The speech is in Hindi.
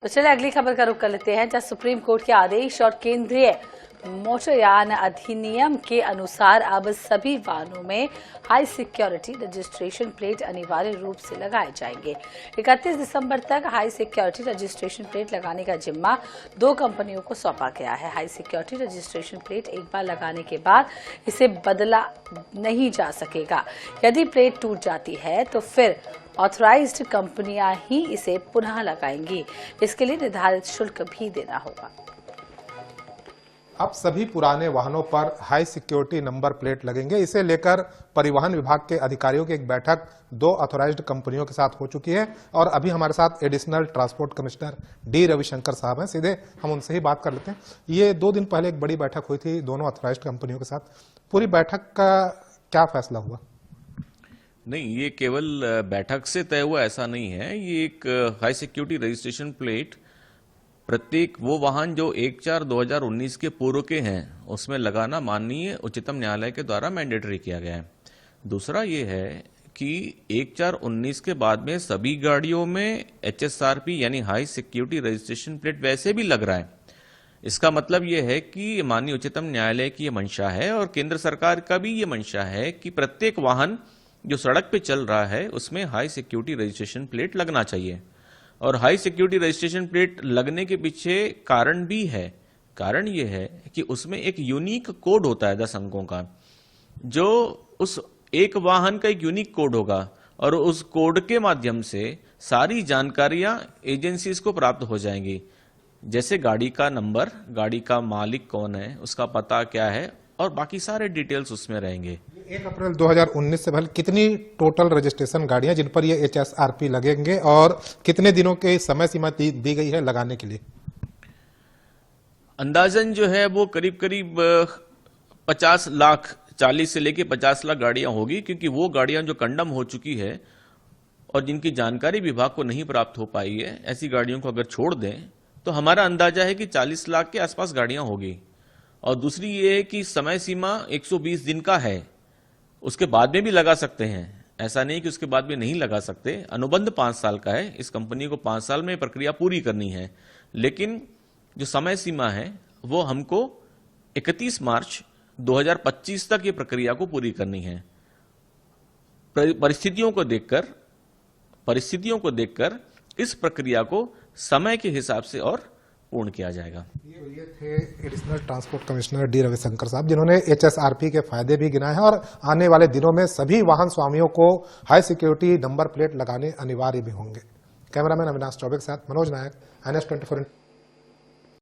तो चलिए अगली खबर का रुख कर लेते हैं, जहां सुप्रीम कोर्ट के आदेश और केंद्रीय मोटरयान अधिनियम के अनुसार अब सभी वाहनों में हाई सिक्योरिटी रजिस्ट्रेशन प्लेट अनिवार्य रूप से लगाए जाएंगे। 31 दिसंबर तक हाई सिक्योरिटी रजिस्ट्रेशन प्लेट लगाने का जिम्मा 2 कंपनियों को सौंपा गया है। हाई सिक्योरिटी रजिस्ट्रेशन प्लेट एक बार लगाने के बाद इसे बदला नहीं जा सकेगा। यदि प्लेट टूट जाती है तो फिर ऑथराइज्ड कंपनियां ही इसे पुनः लगाएंगी। इसके लिए निर्धारित शुल्क भी देना होगा। अब सभी पुराने वाहनों पर हाई सिक्योरिटी नंबर प्लेट लगेंगे। इसे लेकर परिवहन विभाग के अधिकारियों की एक बैठक 2 ऑथराइज्ड कंपनियों के साथ हो चुकी है और अभी हमारे साथ additional transport commissioner D Ravishankar साहब हैं। सीधे हम उनसे ही बात कर लेते हैं। ये 2 दिन पहले एक बड़ी बैठक हुई थी दोनों ऑथराइज्ड कंपनियों के साथ। पूरी बैठक का क्या फैसला हुआ? नहीं, ये केवल बैठक से तय हुआ ऐसा नहीं है। ये एक हाई सिक्योरिटी रजिस्ट्रेशन प्लेट प्रत्येक वो वाहन जो 1/4/2019 के पूर्व के हैं उसमें लगाना माननीय उच्चतम न्यायालय के द्वारा मैंडेटरी किया गया है। दूसरा ये है कि 1/4/19 के बाद में सभी गाड़ियों में HSRP यानी हाई सिक्योरिटी रजिस्ट्रेशन प्लेट वैसे भी लग रहा है। इसका मतलब यह है कि माननीय उच्चतम न्यायालय की ये मंशा है और केंद्र सरकार का भी ये मंशा है कि प्रत्येक वाहन जो सड़क पे चल रहा है उसमें हाई सिक्योरिटी रजिस्ट्रेशन प्लेट लगना चाहिए। और हाई सिक्योरिटी रजिस्ट्रेशन प्लेट लगने के पीछे कारण भी है। कारण यह है कि उसमें एक यूनिक कोड होता है 10 अंकों का, जो उस एक वाहन का एक यूनिक कोड होगा और उस कोड के माध्यम से सारी जानकारियां एजेंसीज को प्राप्त हो जाएंगी। जैसे गाड़ी का नंबर, गाड़ी का मालिक कौन है, उसका पता क्या है और बाकी सारे डिटेल्स उसमें रहेंगे। 1 अप्रैल 2019 से पहले कितनी टोटल रजिस्ट्रेशन गाड़ियां जिन पर ये HSRP लगेंगे और कितने दिनों के समय सीमा दी गई है लगाने के लिए? अंदाजन जो है वो करीब करीब 50 लाख, 40 से लेके 50 लाख गाड़ियां होगी, क्योंकि वो गाड़ियां जो कंडम हो चुकी है और जिनकी जानकारी विभाग को नहीं प्राप्त हो पाई है, ऐसी गाड़ियों को अगर छोड़ दें तो हमारा अंदाजा है कि 40 लाख के आसपास गाड़ियां होगी। और दूसरी ये है कि समय सीमा 120 दिन का है, उसके बाद में भी लगा सकते हैं। ऐसा नहीं कि उसके बाद में नहीं लगा सकते। अनुबंध 5 साल का है, इस कंपनी को 5 साल में प्रक्रिया पूरी करनी है, लेकिन जो समय सीमा है वो हमको 31 मार्च 2025 तक ये प्रक्रिया को पूरी करनी है। परिस्थितियों को देखकर इस प्रक्रिया को समय के हिसाब से और पूर्ण किया जाएगा। ये थे additional transport commissioner D Ravishankar साहब, जिन्होंने HSRP के फायदे भी गिनाए हैं और आने वाले दिनों में सभी वाहन स्वामियों को हाई सिक्योरिटी नंबर प्लेट लगाने अनिवार्य भी होंगे। कैमरामैन अविनाश चौबे के साथ मनोज नायक, NS 24।